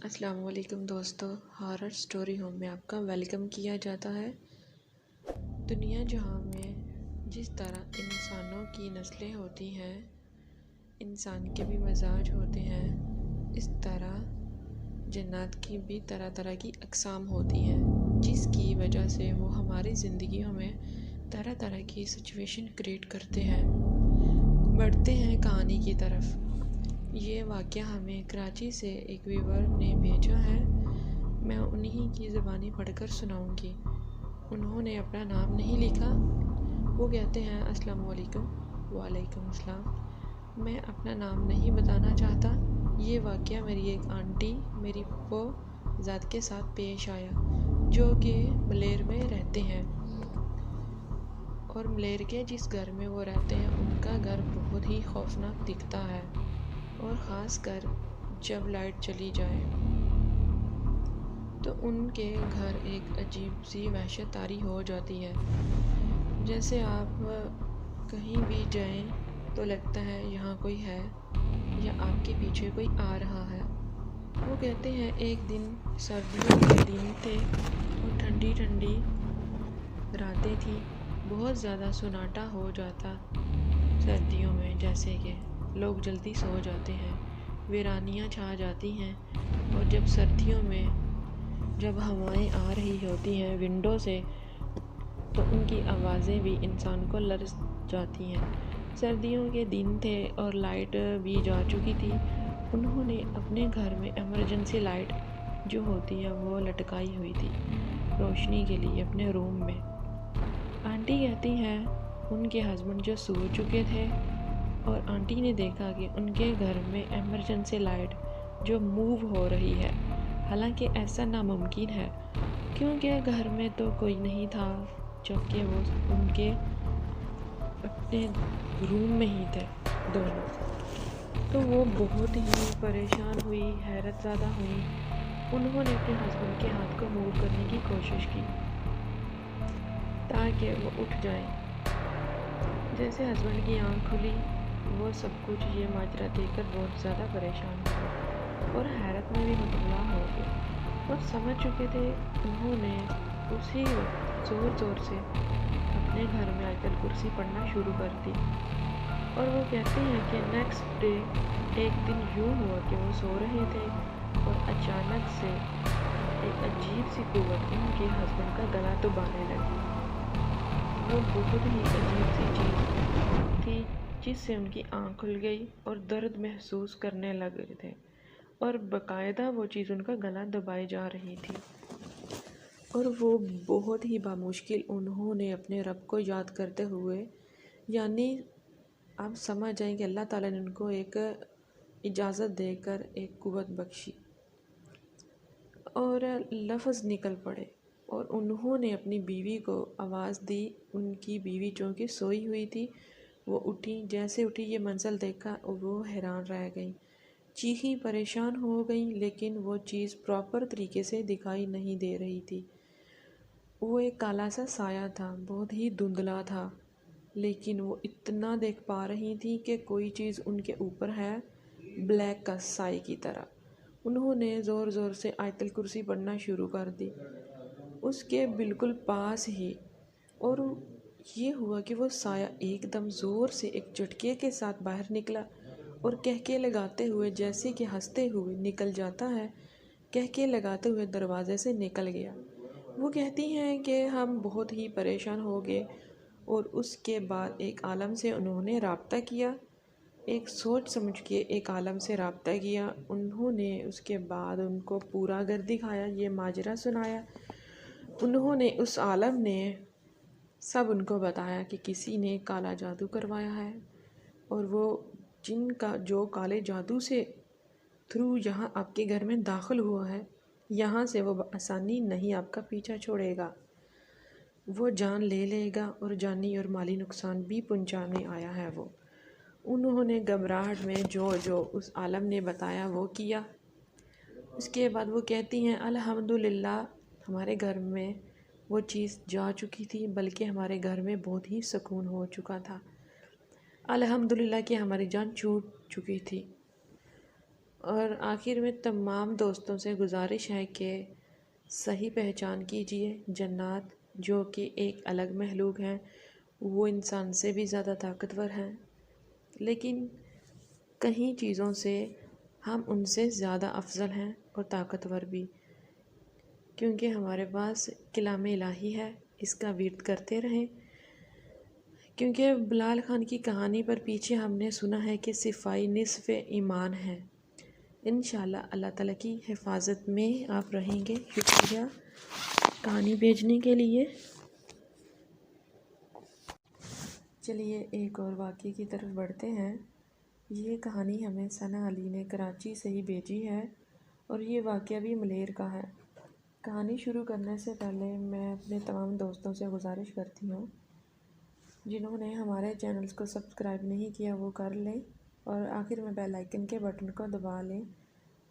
السلام علیکم دوستو، ہارر سٹوری ہوم میں آپ کا ویلکم کیا جاتا ہے۔ دنیا جہاں میں جس طرح انسانوں کی نسلیں ہوتی ہیں، انسان کے بھی مزاج ہوتے ہیں، اس طرح جنات کی بھی طرح طرح کی اقسام ہوتی ہیں، جس کی وجہ سے وہ ہماری زندگیوں میں طرح طرح کی سچویشن کریٹ کرتے ہیں۔ بڑھتے ہیں کہانی کی طرف۔ یہ واقعہ ہمیں کراچی سے ایک ویور نے بھیجا ہے، میں انہی کی زبانی پڑھ کر سناؤں گی۔ انہوں نے اپنا نام نہیں لکھا۔ وہ کہتے ہیں السلام علیکم۔ وعلیکم السلام۔ میں اپنا نام نہیں بتانا چاہتا۔ یہ واقعہ میری ایک آنٹی، میری پھپھو ذات کے ساتھ پیش آیا، جو کہ ملیر میں رہتے ہیں، اور ملیر کے جس گھر میں وہ رہتے ہیں ان کا گھر بہت ہی خوفناک دکھتا ہے، اور خاص کر جب لائٹ چلی جائے تو ان کے گھر ایک عجیب سی وحشت طاری ہو جاتی ہے۔ جیسے آپ کہیں بھی جائیں تو لگتا ہے یہاں کوئی ہے یا آپ کے پیچھے کوئی آ رہا ہے۔ وہ کہتے ہیں ایک دن سردیوں کے دن تھے اور ٹھنڈی ٹھنڈی راتیں تھیں، بہت زیادہ سناٹا ہو جاتا سردیوں میں، جیسے کہ لوگ جلدی سو جاتے ہیں، ویرانیاں چھا جاتی ہیں، اور جب سردیوں میں جب ہوائیں آ رہی ہوتی ہیں ونڈو سے تو ان کی آوازیں بھی انسان کو لرز جاتی ہیں۔ سردیوں کے دن تھے اور لائٹ بھی جا چکی تھی۔ انہوں نے اپنے گھر میں ایمرجنسی لائٹ جو ہوتی ہے وہ لٹکائی ہوئی تھی روشنی کے لیے اپنے روم میں۔ آنٹی کہتی ہیں ان کے ہسبینڈ جو سو چکے تھے، اور آنٹی نے دیکھا کہ ان کے گھر میں ایمرجنسی لائٹ جو موو ہو رہی ہے، حالانکہ ایسا ناممکن ہے کیونکہ گھر میں تو کوئی نہیں تھا، جبکہ وہ ان کے اپنے روم میں ہی تھے دونوں۔ تو وہ بہت ہی پریشان ہوئی، حیرت زدہ ہوئی۔ انہوں نے اپنے ہسبینڈ کے ہاتھ کو موو کرنے کی کوشش کی تاکہ وہ اٹھ جائیں۔ جیسے ہسبینڈ کی آنکھ کھلی، وہ سب کچھ یہ ماجرا دیکھ کر بہت زیادہ پریشان ہوئے اور حیرت میں بھی مبتلا ہو گئے، اور سمجھ چکے تھے۔ انہوں نے اسی وقت زور زور سے اپنے گھر میں آیت الکرسی پڑھنا شروع کر دی، اور وہ کہتے ہیں کہ نیکسٹ ڈے ایک دن یوں ہوا کہ وہ سو رہے تھے اور اچانک سے ایک عجیب سی قوت ان کے ہسبینڈ کا گلا دبانے لگی۔ وہ بہت ہی عجیب سی چیز تھی جس سے ان کی آنکھ کھل گئی اور درد محسوس کرنے لگے تھے، اور باقاعدہ وہ چیز ان کا گلا دبائے جا رہی تھی، اور وہ بہت ہی بامشکل انہوں نے اپنے رب کو یاد کرتے ہوئے، یعنی آپ سمجھ جائیں کہ اللہ تعالیٰ نے ان کو ایک اجازت دے کر ایک قوت بخشی، اور لفظ نکل پڑے، اور انہوں نے اپنی بیوی کو آواز دی۔ ان کی بیوی چونکہ سوئی ہوئی تھی، وہ اٹھی، جیسے اٹھی یہ منظر دیکھا وہ حیران رہ گئیں، چیخیں، پریشان ہو گئیں، لیکن وہ چیز پراپر طریقے سے دکھائی نہیں دے رہی تھی۔ وہ ایک کالا سا سایہ تھا، بہت ہی دھندلا تھا، لیکن وہ اتنا دیکھ پا رہی تھی کہ کوئی چیز ان کے اوپر ہے، بلیک کا سائے کی طرح۔ انہوں نے زور زور سے آیت الکرسی پڑھنا شروع کر دی اس کے بالکل پاس ہی، اور یہ ہوا کہ وہ سایہ ایک دم زور سے ایک جھٹکے کے ساتھ باہر نکلا، اور کہکے لگاتے ہوئے، جیسے کہ ہنستے ہوئے نکل جاتا ہے، کہکے لگاتے ہوئے دروازے سے نکل گیا۔ وہ کہتی ہیں کہ ہم بہت ہی پریشان ہو گئے، اور اس کے بعد ایک عالم سے انہوں نے رابطہ کیا، ایک سوچ سمجھ کے ایک عالم سے رابطہ کیا۔ انہوں نے اس کے بعد ان کو پورا گھر دکھایا، یہ ماجرا سنایا۔ انہوں نے اس عالم نے سب ان کو بتایا کہ کسی نے کالا جادو کروایا ہے، اور وہ جن کا جو کالے جادو سے تھرو یہاں آپ کے گھر میں داخل ہوا ہے، یہاں سے وہ بآسانی نہیں آپ کا پیچھا چھوڑے گا، وہ جان لے لے گا، اور جانی اور مالی نقصان بھی پہنچانے آیا ہے وہ۔ انہوں نے گھبراہٹ میں جو اس عالم نے بتایا وہ کیا۔ اس کے بعد وہ کہتی ہیں الحمدللہ ہمارے گھر میں وہ چیز جا چکی تھی، بلکہ ہمارے گھر میں بہت ہی سکون ہو چکا تھا، الحمدللہ کہ ہماری جان چھوٹ چکی تھی۔ اور آخر میں تمام دوستوں سے گزارش ہے کہ صحیح پہچان کیجیے، جنات جو کہ ایک الگ مخلوق ہیں، وہ انسان سے بھی زیادہ طاقتور ہیں، لیکن کہیں چیزوں سے ہم ان سے زیادہ افضل ہیں اور طاقتور بھی، کیونکہ ہمارے پاس کلام الہی ہے، اس کا ورد کرتے رہیں۔ کیونکہ بلال خان کی کہانی پر پیچھے ہم نے سنا ہے کہ صفائی نصف ایمان ہے۔ انشاءاللہ اللہ تعالیٰ کی حفاظت میں آپ رہیں گے۔ شکریہ کہانی بھیجنے کے لیے۔ چلیے ایک اور واقعے کی طرف بڑھتے ہیں۔ یہ کہانی ہمیں ثنا علی نے کراچی سے ہی بھیجی ہے اور یہ واقعہ بھی ملیر کا ہے۔ کہانی شروع کرنے سے پہلے میں اپنے تمام دوستوں سے گزارش کرتی ہوں جنہوں نے ہمارے چینلز کو سبسکرائب نہیں کیا وہ کر لیں اور آخر میں بیل آئیکن کے بٹن کو دبا لیں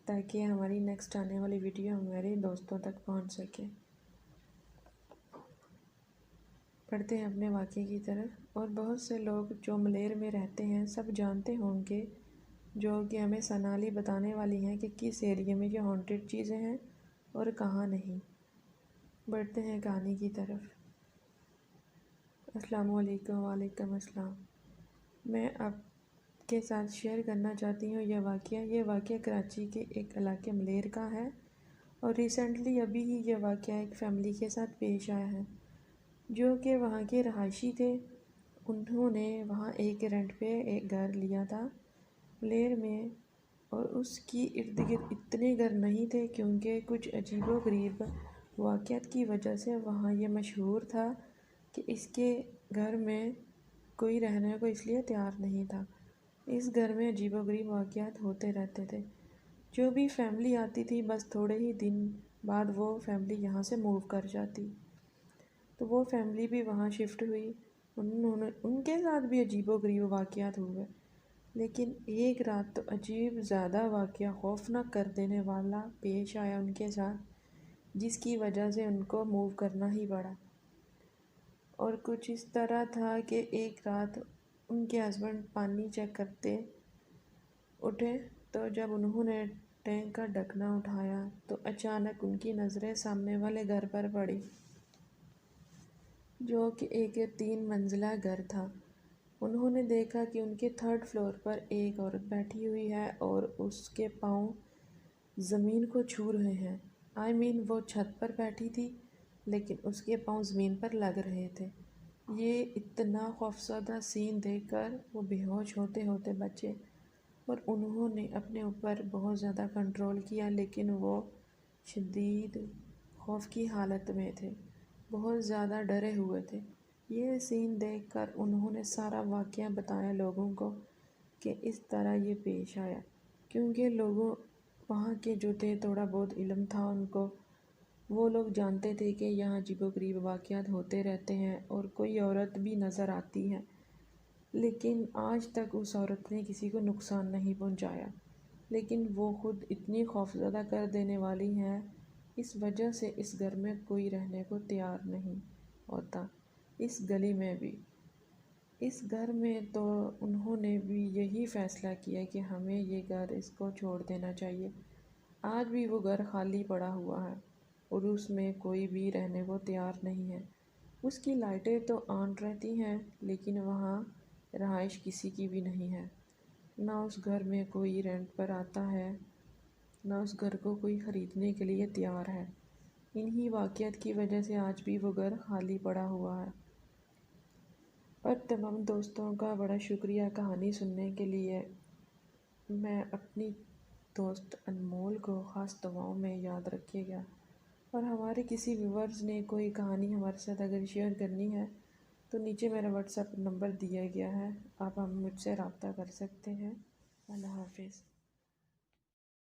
تاکہ ہماری نیکسٹ آنے والی ویڈیو ہمارے دوستوں تک پہنچ سکے۔ پڑھتے ہیں اپنے واقعے کی طرف۔ اور بہت سے لوگ جو ملیر میں رہتے ہیں سب جانتے ہوں گے، جو کہ ہمیں ثنا علی بتانے والی ہیں کہ کس ایریے میں یہ ہانٹڈ چیزیں ہیں اور کہاں نہیں۔ بڑھتے ہیں کہانی کی طرف۔ السلام علیکم۔ وعلیکم السلام۔ میں آپ کے ساتھ شیئر کرنا چاہتی ہوں یہ واقعہ کراچی کے ایک علاقے ملیر کا ہے اور ریسنٹلی ابھی ہی یہ واقعہ ایک فیملی کے ساتھ پیش آیا ہے جو کہ وہاں کے رہائشی تھے۔ انہوں نے وہاں ایک رینٹ پہ ایک گھر لیا تھا ملیر میں، اور اس کی ارد گرد اتنے گھر نہیں تھے کیونکہ کچھ عجیب و غریب واقعات کی وجہ سے وہاں یہ مشہور تھا کہ اس کے گھر میں کوئی رہنے کو اس لیے تیار نہیں تھا۔ اس گھر میں عجیب و غریب واقعات ہوتے رہتے تھے۔ جو بھی فیملی آتی تھی بس تھوڑے ہی دن بعد وہ فیملی یہاں سے موو کر جاتی، تو وہ فیملی بھی وہاں شفٹ ہوئی۔ ان کے ساتھ بھی عجیب و غریب واقعات ہوئے، لیکن ایک رات تو عجیب زیادہ واقعہ خوفناک کر دینے والا پیش آیا ان کے ساتھ، جس کی وجہ سے ان کو موو کرنا ہی پڑا۔ اور کچھ اس طرح تھا کہ ایک رات ان کے ہسبینڈ پانی چیک کرتے اٹھے، تو جب انہوں نے ٹینک کا ڈھکنا اٹھایا تو اچانک ان کی نظریں سامنے والے گھر پر پڑی جو کہ ایک 3 منزلہ گھر تھا۔ انہوں نے دیکھا کہ ان کے 3rd فلور پر ایک عورت بیٹھی ہوئی ہے اور اس کے پاؤں زمین کو چھو رہے ہیں۔ وہ چھت پر بیٹھی تھی لیکن اس کے پاؤں زمین پر لگ رہے تھے۔ یہ اتنا خوفزدہ سین دیکھ کر وہ بے ہوش ہوتے ہوتے بچے اور انہوں نے اپنے اوپر بہت زیادہ کنٹرول کیا، لیکن وہ شدید خوف کی حالت میں تھے، بہت زیادہ ڈرے ہوئے تھے۔ یہ سین دیکھ کر انہوں نے سارا واقعہ بتایا لوگوں کو کہ اس طرح یہ پیش آیا، کیونکہ لوگوں وہاں کے جو تھے تھوڑا بہت علم تھا ان کو، وہ لوگ جانتے تھے کہ یہاں عجیب و غریب واقعات ہوتے رہتے ہیں اور کوئی عورت بھی نظر آتی ہے، لیکن آج تک اس عورت نے کسی کو نقصان نہیں پہنچایا، لیکن وہ خود اتنی خوفزدہ کر دینے والی ہیں، اس وجہ سے اس گھر میں کوئی رہنے کو تیار نہیں ہوتا۔ اس گلی میں بھی، اس گھر میں تو انہوں نے بھی یہی فیصلہ کیا کہ ہمیں یہ گھر اس کو چھوڑ دینا چاہیے۔ آج بھی وہ گھر خالی پڑا ہوا ہے اور اس میں کوئی بھی رہنے کو تیار نہیں ہے۔ اس کی لائٹیں تو آن رہتی ہیں لیکن وہاں رہائش کسی کی بھی نہیں ہے، نہ اس گھر میں کوئی رینٹ پر آتا ہے، نہ اس گھر کو کوئی خریدنے کے لیے تیار ہے۔ انہی واقعات کی وجہ سے آج بھی وہ گھر خالی پڑا ہوا ہے۔ اور تمام دوستوں کا بڑا شکریہ کہانی سننے کے لیے۔ میں اپنی دوست انمول کو خاص دعاؤں میں یاد رکھیے گا، اور ہمارے کسی ویورز نے کوئی کہانی ہمارے ساتھ اگر شیئر کرنی ہے تو نیچے میرا واٹس ایپ نمبر دیا گیا ہے، آپ مجھ سے رابطہ کر سکتے ہیں۔ اللہ حافظ۔